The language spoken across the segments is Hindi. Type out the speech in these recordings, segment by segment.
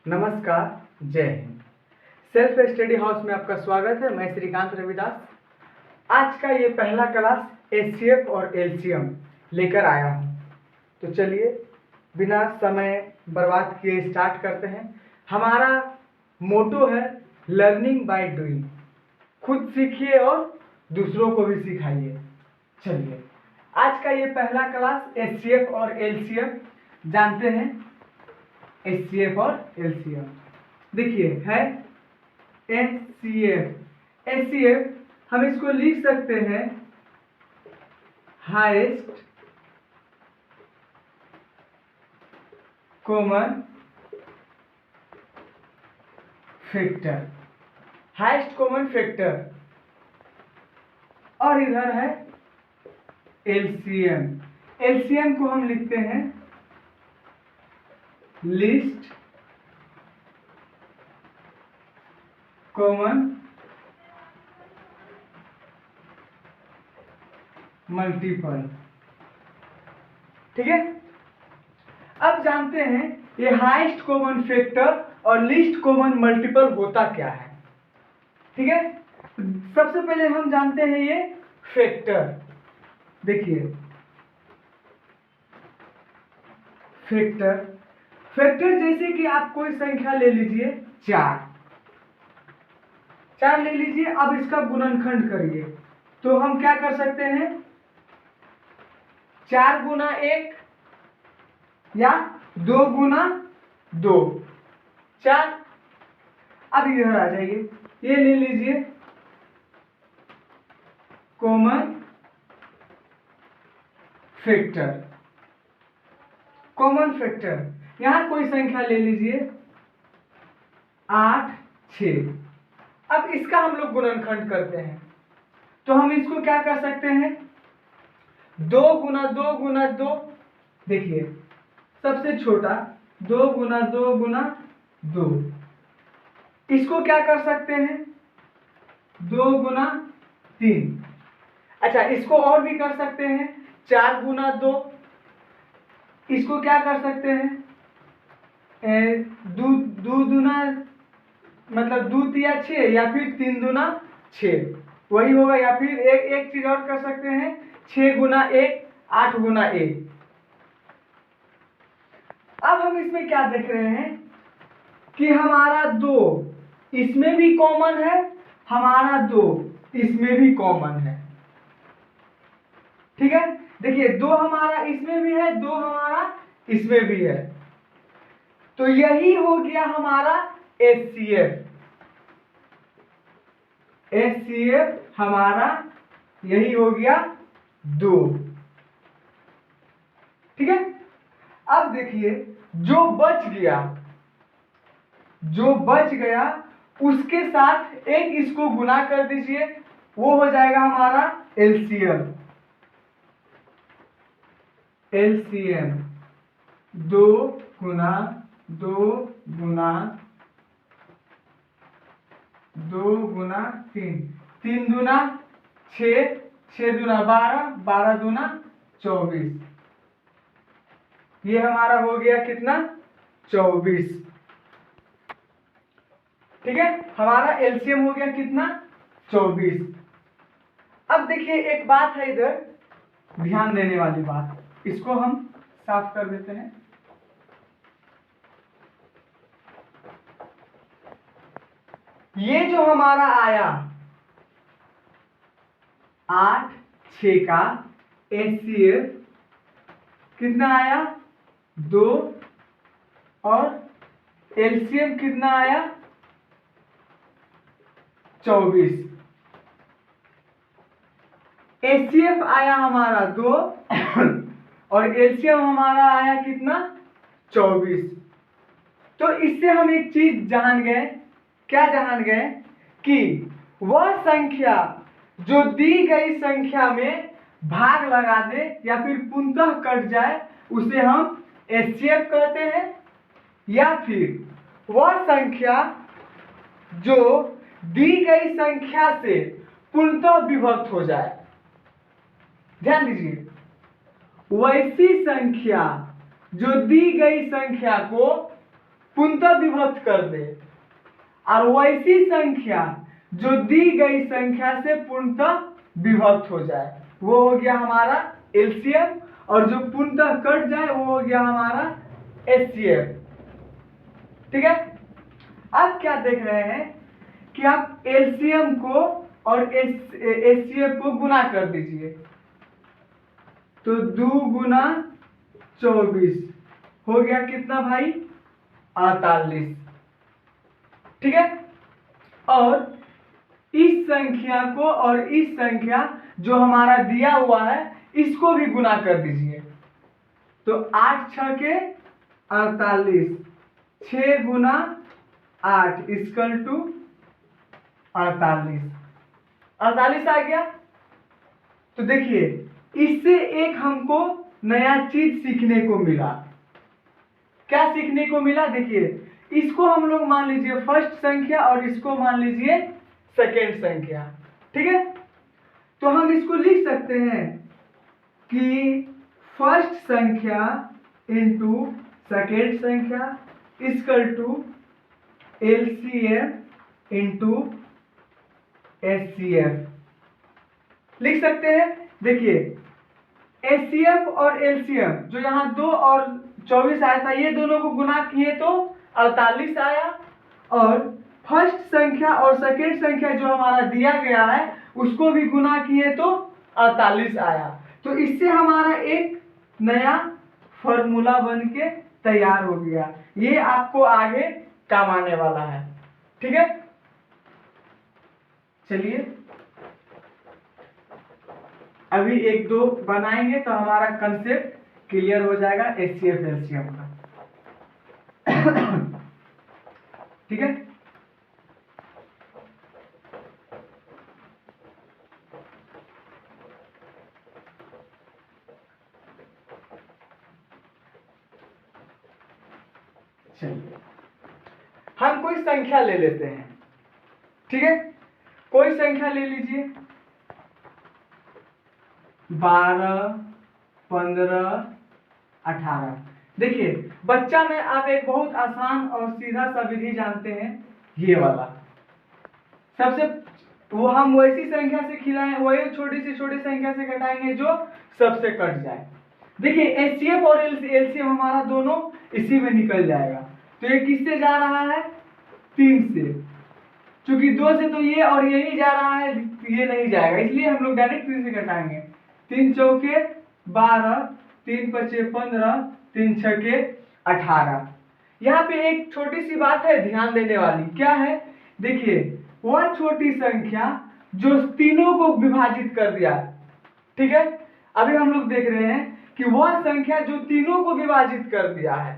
नमस्कार, जय हिंद। सेल्फ स्टडी हाउस में आपका स्वागत है। मैं श्रीकांत रविदास। आज का ये पहला क्लास एचसीएफ और एलसीएम लेकर आया हूँ। तो चलिए बिना समय बर्बाद किए स्टार्ट करते हैं। हमारा मोटो है लर्निंग बाय डूइंग। खुद सीखिए और दूसरों को भी सिखाइए। चलिए आज का ये पहला क्लास एचसीएफ और एलसीएम जानते हैं। एचसीएफ और एलसीएम देखिए है एचसीएफ। एचसीएफ हम इसको लिख सकते हैं highest common factor. Highest common factor. और इधर है एलसीएम। एलसीएम को हम लिखते हैं लीस्ट कॉमन मल्टीपल। ठीक है। अब जानते हैं ये हाईएस्ट कॉमन फैक्टर और लीस्ट कॉमन मल्टीपल होता क्या है। ठीक है। सबसे पहले हम जानते हैं ये फैक्टर। देखिए फैक्टर फैक्टर जैसे कि आप कोई संख्या ले लीजिए, चार ले लीजिए। अब इसका गुणनखंड करिए तो हम क्या कर सकते हैं, 4 गुना 1 या 2 गुना 2, 4। अब इधर आ जाइए, ये ले लीजिए कॉमन फैक्टर। कॉमन फैक्टर यहां कोई संख्या ले लीजिए 8, 6। अब इसका हम लोग गुणनखंड करते हैं तो हम इसको क्या कर सकते हैं, 2 गुना 2 गुना 2। देखिए सबसे छोटा 2 गुना 2 गुना 2। इसको क्या कर सकते हैं 2 गुना 3। अच्छा इसको और भी कर सकते हैं 4 गुना 2। इसको क्या कर सकते हैं दो दूना मतलब 2 तिया 6 या फिर 3 दूना 6 वही होगा। या फिर एक चीज और कर सकते हैं 6 गुना 1 8 गुना 1। अब हम इसमें क्या देख रहे हैं कि हमारा 2 इसमें भी कॉमन है, हमारा 2 इसमें भी कॉमन है। ठीक है। देखिए 2 हमारा इसमें भी है, 2 हमारा इसमें भी है। तो यही हो गया हमारा एचसीएफ। एचसीएफ हमारा यही हो गया 2। ठीक है। अब देखिए जो बच गया उसके साथ एक इसको गुना कर दीजिए, वो हो जाएगा हमारा एलसीएम। एलसीएम 2 गुना 2 गुना 2 गुना 3, 3 दूना 6, 6 दूना 12, 12 दूना 24। ये हमारा हो गया कितना 24। ठीक है। हमारा एलसीएम हो गया कितना 24। अब देखिए एक बात है इधर ध्यान देने वाली बात, इसको हम साफ कर देते हैं। ये जो हमारा आया 8 6 का एचसीएफ कितना आया 2 और एलसीएम कितना आया 24। एचसीएफ आया हमारा 2 और एलसीएम हमारा आया कितना 24। तो इससे हम एक चीज जान गए, क्या जान गए कि वह संख्या जो दी गई संख्या में भाग लगा दे या फिर पूर्णतः कट जाए उसे हम एचसीएफ कहते हैं, या फिर वह संख्या जो दी गई संख्या से पूर्णतः विभक्त हो जाए। ध्यान दीजिए वैसी संख्या जो दी गई संख्या को पूर्णतः विभक्त कर दे, और वैसी संख्या जो दी गई संख्या से पूर्णतः विभक्त हो जाए, वो हो गया हमारा एलसीएम, और जो पूर्णतः कट जाए वो हो गया हमारा एचसीएफ। ठीक है, अब क्या देख रहे हैं कि आप एलसीएम को और एचसीएफ को गुना कर दीजिए, तो 2 गुना 24 हो गया कितना भाई, 48। ठीक है, और इस संख्या को और इस संख्या जो हमारा दिया हुआ है इसको भी गुना कर दीजिए, तो 8 6 के 48, 6 गुना 8 इक्वल टू 48, 48 आ गया। तो देखिए इससे एक हमको नया चीज सीखने को मिला। क्या सीखने को मिला, देखिए इसको हम लोग मान लीजिए फर्स्ट संख्या और इसको मान लीजिए सेकेंड संख्या। ठीक है, तो हम इसको लिख सकते हैं कि फर्स्ट संख्या इंटू सेकेंड संख्या equal to LCM into HCF लिख सकते हैं। देखिए एचसीएफ और एलसीएम जो यहाँ 2 और 24 आया था, ये दोनों को गुना किए तो 48 आया, और फर्स्ट संख्या और सेकेंड संख्या जो हमारा दिया गया है उसको भी गुना किए तो 48 आया। तो इससे हमारा एक नया फॉर्मूला बन के तैयार हो गया, ये आपको आगे काम आने वाला है। ठीक है, चलिए अभी 1 2 बनाएंगे तो हमारा कंसेप्ट क्लियर हो जाएगा एचसीएफ एलसीएम का। ठीक है, चलिए हम कोई संख्या ले लेते हैं। ठीक है, कोई संख्या ले लीजिए, 12 15 18। देखिए बच्चा में आप एक बहुत आसान और सीधा सा विधि जानते हैं, ये वाला। सबसे वो हम वैसी संख्या से खिलाएं, वही छोटी संख्या से घटाएंगे जो सबसे कट जाए। देखिए एचसीएफ और एलसीएम हमारा दोनों इसी में निकल जाएगा, तो ये किससे जा रहा है, 3 से। क्योंकि 2 से तो ये और यही जा रहा है, ये नहीं जाएगा, इसलिए हम लोग डायरेक्ट 3 से घटाएंगे। 3 चौके 12, 3 पचे 15, 3 छके 18। यहाँ पे एक छोटी सी बात है ध्यान देने वाली, क्या है, देखिए वह छोटी संख्या जो तीनों को विभाजित कर दिया। ठीक है, अभी हम लोग देख रहे हैं कि वह संख्या जो तीनों को विभाजित कर दिया है।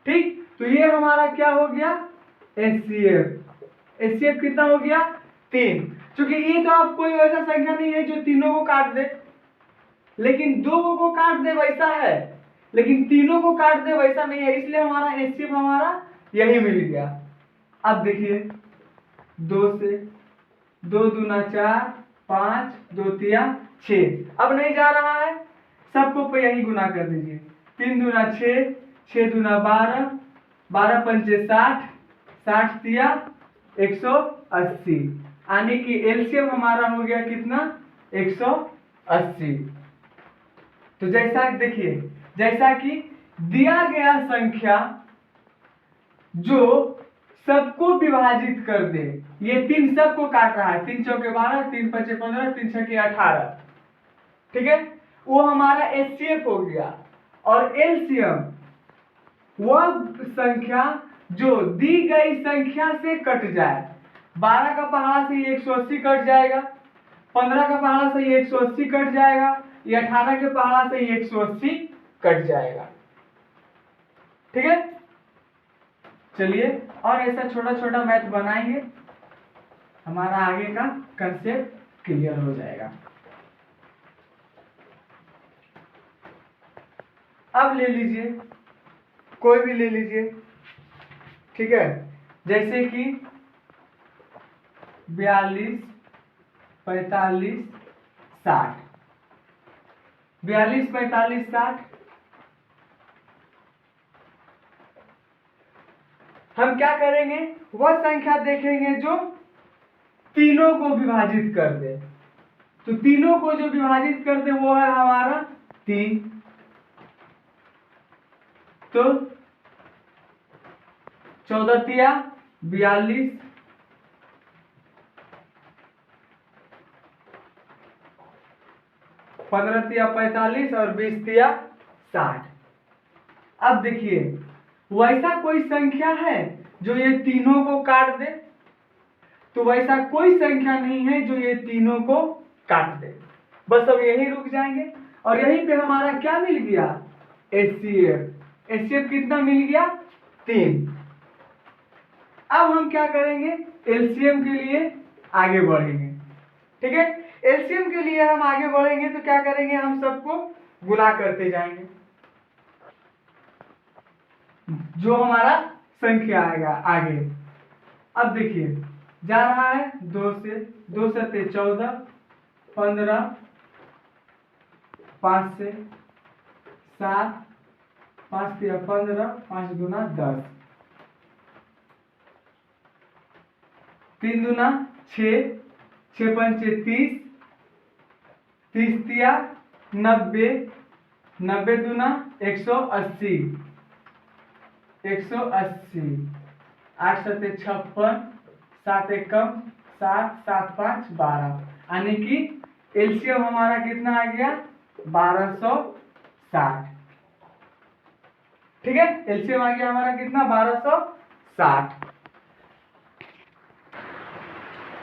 ठीक, तो ये हमारा क्या हो गया, एचसीएफ। एचसीएफ कितना हो गया, 3। क्योंकि ये तो आप कोई वैसा संख्या नहीं है जो तीनों को काट दे, लेकिन 2 को काट दे वैसा है, लेकिन तीनों को काट दे वैसा नहीं है, इसलिए हमारा एचसीएफ हमारा यही मिल गया। अब देखिए 2 से 2 दूना 4, 5 2 तिया 6, अब नहीं जा रहा है, सबको यही गुना कर दीजिए। 3 दूना 6, 6 दूना 12, 12 पंचे 60, 60 तिया 180, यानी कि एलसीएम हमारा हो गया कितना, 180। तो जैसा देखिए, जैसा कि दिया गया संख्या जो सबको विभाजित कर दे, ये 3 सबको काट रहा है, 3 चौके 12, 3 पचे 15, 3 छके 18। ठीक है, वो हमारा एचसीएफ हो गया। और एलसीएम वह संख्या जो दी गई संख्या से कट जाए। 12 का पहाड़ा से ये 180 कट जाएगा, 15 का पहाड़ा से ये 180 कट जाएगा, ये 18 के पहाड़ा से ये 180 कट जाएगा। ठीक है, चलिए और ऐसा छोटा छोटा मैथ बनाएंगे, हमारा आगे का कंसेप्ट क्लियर हो जाएगा। अब ले लीजिए, कोई भी ले लीजिए। ठीक है, जैसे कि 42 45 60, 42 45 60, हम क्या करेंगे, वह संख्या देखेंगे जो तीनों को विभाजित कर दे। तो तीनों को जो विभाजित कर दे वो है हमारा 3। तो 14 तिया 42, 15 तिया 45 और 20 तिया 60। अब देखिए वैसा कोई संख्या है जो ये तीनों को काट दे, तो वैसा कोई संख्या नहीं है जो ये तीनों को काट दे। बस अब यही रुक जाएंगे और यहीं पे हमारा क्या मिल गया, एचसीएफ। एचसीएफ कितना मिल गया, 3। अब हम क्या करेंगे, एलसीएम के लिए आगे बढ़ेंगे। ठीक है, एलसीएम के लिए हम आगे बढ़ेंगे तो क्या करेंगे, हम सबको गुणा करते जाएंगे। जो हमारा संख्या आएगा आगे, अब देखिए जा रहा है 2 से 14, 15, 5 से 7, 5 से 15, 5 दूना 10, 3 दूना 6, 6 पंचे 30, 30 तिया 90, 90 दूना 180, 180, 8 सते 56, 7 एकम 7, 7 5 12, यानी कि एलसीएम हमारा कितना आ गया, 1260। ठीक है, एलसीएम आ गया हमारा कितना, 1260।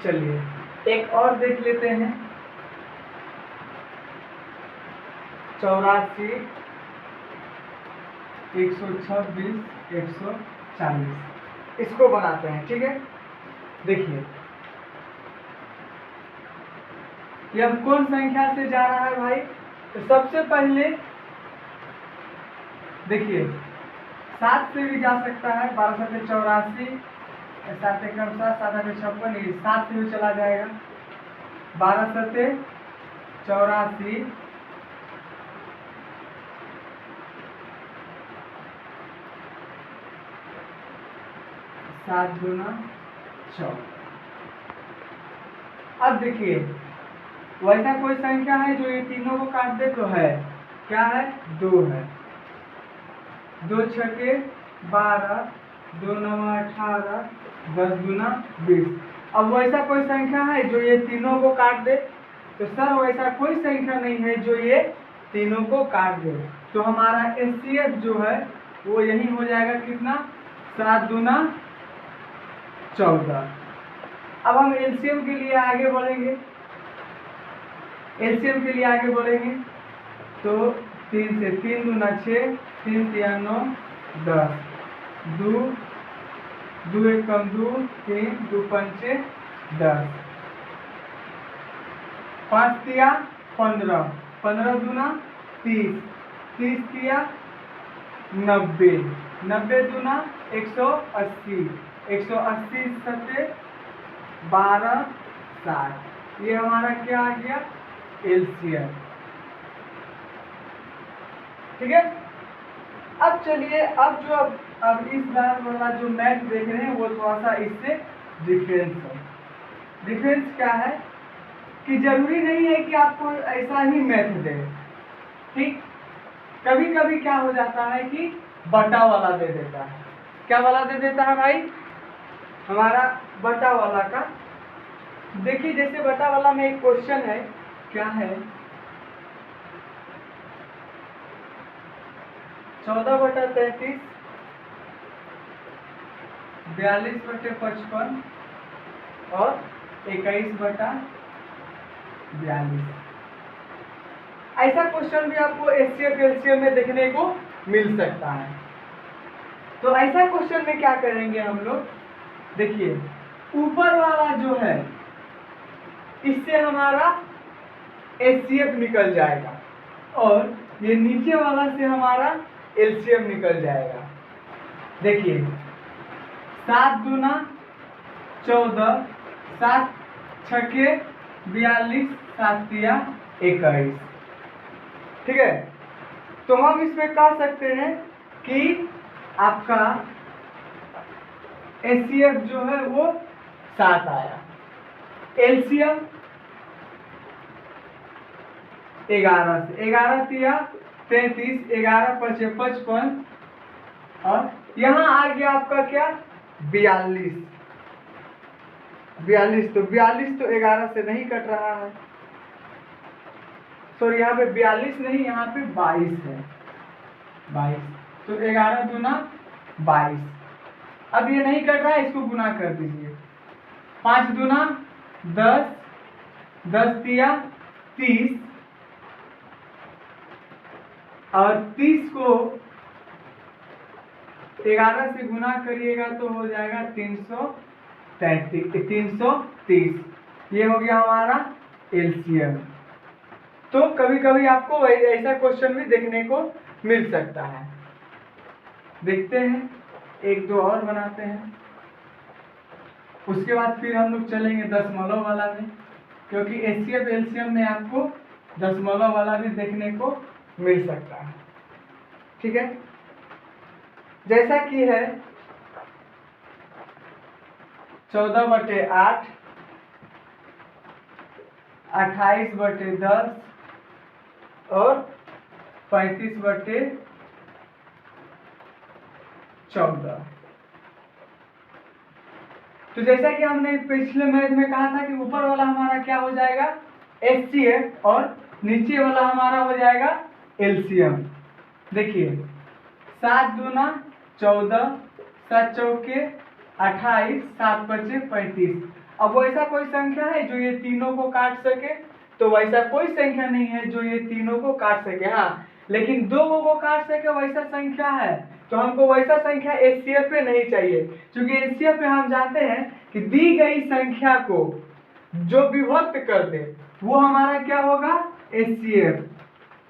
चलिए एक और देख लेते हैं, 84, 126, 140, इसको बनाते हैं। ठीक है, देखिए ये अब कौन संख्या से जा रहा है भाई, तो सबसे पहले देखिए 7 से भी जा सकता है, 12 से 84, 7 एकम 7, 7 आठ 56, 7 से भी चला जाएगा, 12 से 84, 7 दूना 14। अब देखिए वैसा कोई संख्या है जो ये तीनों को काट दे, तो है क्या है, 2 है, 2 छके 12, 2 नवा 18, 10 दूना 20। अब वैसा कोई संख्या है जो ये तीनों को काट दे, तो सर वैसा कोई संख्या नहीं है जो ये तीनों को काट दे। तो हमारा एचसीएफ जो है वो यही हो जाएगा कितना, 7 दूना 14। अब हम एलसीएम के लिए आगे बढ़ेंगे, एलसीएम के लिए आगे बढ़ेंगे तो 3 से 3 दूना 6, 3 तिया 9, 10, 2, 2 एकम 2, 3, 2 पंचे 10, 5 तिया 15, 15 दूना 30, 30 तिया 90, 90 दूना 180, 180 सत्ते 12 60। ये हमारा क्या आ गया, एलसीएम। ठीक है, अब चलिए अब इस बार वाला जो मैथ देख रहे हैं वो थोड़ा सा इससे डिफरेंस है। डिफरेंस क्या है कि जरूरी नहीं है कि आपको ऐसा ही मैथ दे। ठीक, कभी कभी क्या हो जाता है कि बटा वाला दे देता है। क्या वाला दे देता है भाई, हमारा बटा वाला का। देखिए जैसे बटा वाला में एक क्वेश्चन है, क्या है, 14/33, 42/55 और 21/42। ऐसा क्वेश्चन भी आपको एचसीएफ एलसीएम में देखने को मिल सकता है। तो ऐसा क्वेश्चन में क्या करेंगे हम लोग, देखिए ऊपर वाला जो है इससे हमारा एचसीएफ निकल जाएगा और ये नीचे वाला से हमारा एलसीएम निकल जाएगा। देखिए 7 दूना 14, 7 छके 42, 7 तिया 21। ठीक है, तो हम इसमें कह सकते हैं कि आपका HCF जो है वो 7 आया। एलसीएम 11 से 11 तिया 33, 11 पचे 55 और यहाँ आ गया आपका क्या 42। 42 तो 11 से नहीं कट रहा है, सॉरी यहाँ पे 42 नहीं, यहाँ पे 22 है। 22 तो 11 दूना 22। अब ये नहीं कट रहा है, इसको गुना कर दीजिए। 5 दूना 10, 10 तिया 30 और 30 को 11 से गुना करिएगा तो हो जाएगा 330। ये हो गया हमारा एलसीएम। तो कभी कभी आपको ऐसा क्वेश्चन भी देखने को मिल सकता है। देखते हैं, एक दो और बनाते हैं, उसके बाद फिर हम लोग चलेंगे दशमलव वाला में, क्योंकि एचसीएफ एलसीएम में आपको दशमलव वाला भी देखने को मिल सकता है। ठीक है, जैसा कि है 14/8, 28/10 और 35/14। तो जैसा कि हमने पिछले मैथ में कहा था कि ऊपर वाला हमारा क्या हो जाएगा एचसीएफ और नीचे वाला हमारा हो जाएगा एलसीएम। देखिए 7 दूना 14, 7 चौके 28, 7 पचे 35। अब वैसा कोई संख्या है जो ये तीनों को काट सके? तो वैसा कोई संख्या नहीं है जो ये तीनों को काट सके। हाँ, लेकिन दो को काट सके वैसा संख्या है, तो हमको वैसा संख्या एचसीएफ पे नहीं चाहिए, क्योंकि एचसीएफ पे हम जानते हैं कि दी गई संख्या को जो विभक्त कर दे वो हमारा क्या होगा एचसीएफ।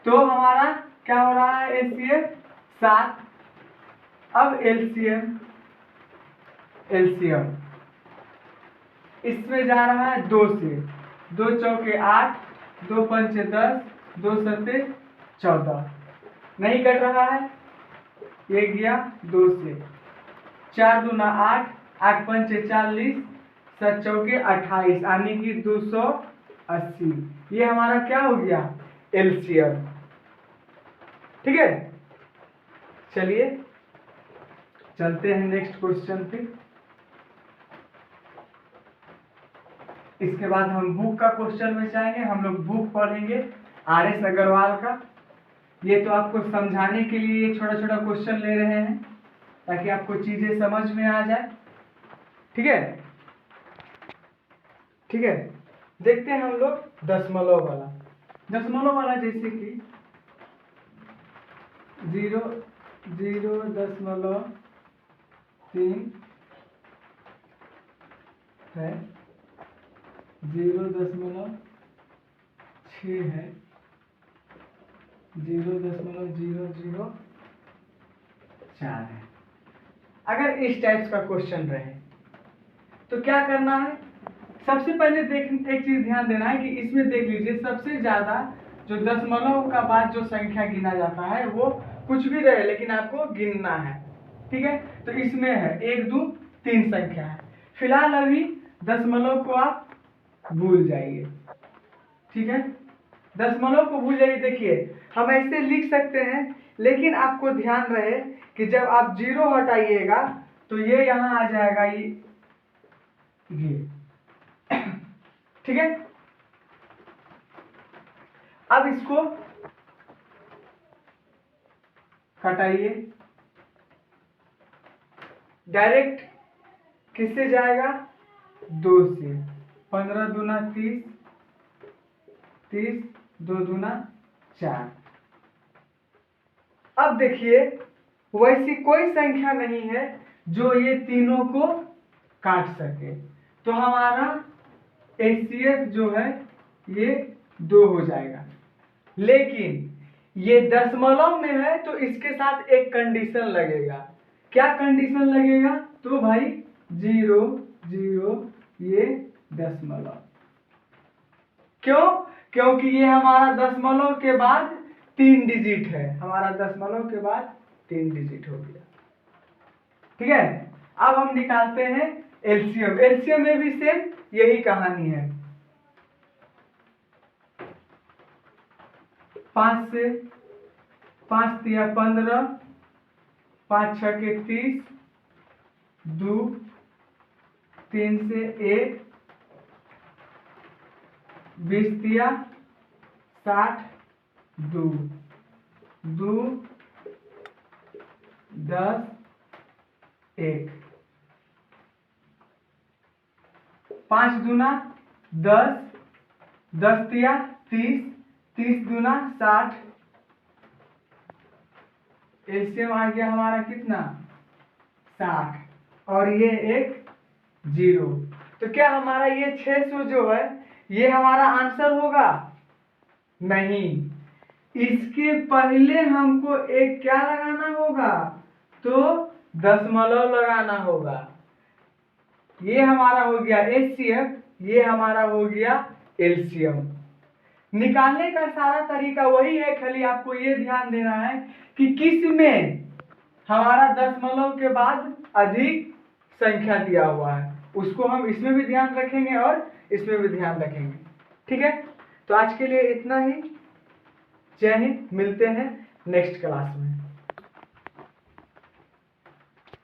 तो हमारा क्या हो रहा है एचसीएफ 7। अब एलसीएम इसमें जा रहा है 2 से, 2 चौके 8, 2 पंचे 10, 2 सत्ते 14, नहीं कट रहा है, ये गया 2 से। 4 दूना 8, 8 पंचे 40, 7 चौके 28, यानी कि 280। ये हमारा क्या हो गया एलसीएम। ठीक है, चलिए चलते हैं नेक्स्ट क्वेश्चन पे। इसके बाद हम बुक का क्वेश्चन में जाएंगे। हम लोग बुक पढ़ेंगे RS अग्रवाल का। ये तो आपको समझाने के लिए छोटा छोटा क्वेश्चन ले रहे हैं ताकि आपको चीजें समझ में आ जाए। ठीक है, ठीक है, देखते हैं हम लोग दशमलव वाला। दशमलव वाला जैसे कि 0.0.3 है, 0.6 है, 0.004 है। अगर इस टाइप्स का क्वेश्चन रहे तो क्या करना है? सबसे पहले एक चीज ध्यान देना है कि इसमें देख लीजिए सबसे ज्यादा जो दशमलव का बाद जो संख्या गिना जाता है वो कुछ भी रहे लेकिन आपको गिनना है। ठीक है, तो इसमें है 1 2 3 संख्या है। फिलहाल अभी दशमलव को आप भूल जाइए। ठीक है, दशमलव को भूल जाइए। देखिए हम ऐसे लिख सकते हैं, लेकिन आपको ध्यान रहे कि जब आप 0 हटाइएगा तो ये यहाँ आ जाएगा ये। ठीक है, अब इसको हटाइए, डायरेक्ट किससे जाएगा 2 से। 15 दूना 30, 30 2 दूना 4। अब देखिए वैसी कोई संख्या नहीं है जो ये तीनों को काट सके, तो हमारा एचसीएफ जो है ये 2 हो जाएगा। लेकिन ये दशमलव में है तो इसके साथ एक कंडीशन लगेगा। क्या कंडीशन लगेगा? तो भाई 0 0 ये दशमलव। क्यों? क्योंकि ये हमारा दशमलव के बाद 3 डिजिट है। हमारा दशमलव के बाद 3 डिजिट हो गया। ठीक है, अब हम निकालते हैं एलसीएम। एलसीएम में भी सेम यही कहानी है। 5 से 5 तिया 15, 5 6 के 30, 2 3 से 1, 20 तिया 60, 2 2 10 1, 5 दूना 10, 10 तिया 30, 30 दूना 60। एलसीएम आ गया हमारा कितना 60 और ये एक 0। तो क्या हमारा ये 600 जो है ये हमारा आंसर होगा? नहीं, इसके पहले हमको एक क्या लगाना होगा? तो दशमलव लगाना होगा। ये हमारा हो गया एचसीएफ, ये हमारा हो गया एलसीएम। निकालने का सारा तरीका वही है, खाली आपको ये ध्यान देना है कि किस में हमारा दशमलव के बाद अधिक संख्या दिया हुआ है, उसको हम इसमें भी ध्यान रखेंगे और इसमें भी ध्यान रखेंगे। ठीक है, तो आज के लिए इतना ही। जय हिंद, मिलते हैं नेक्स्ट क्लास में।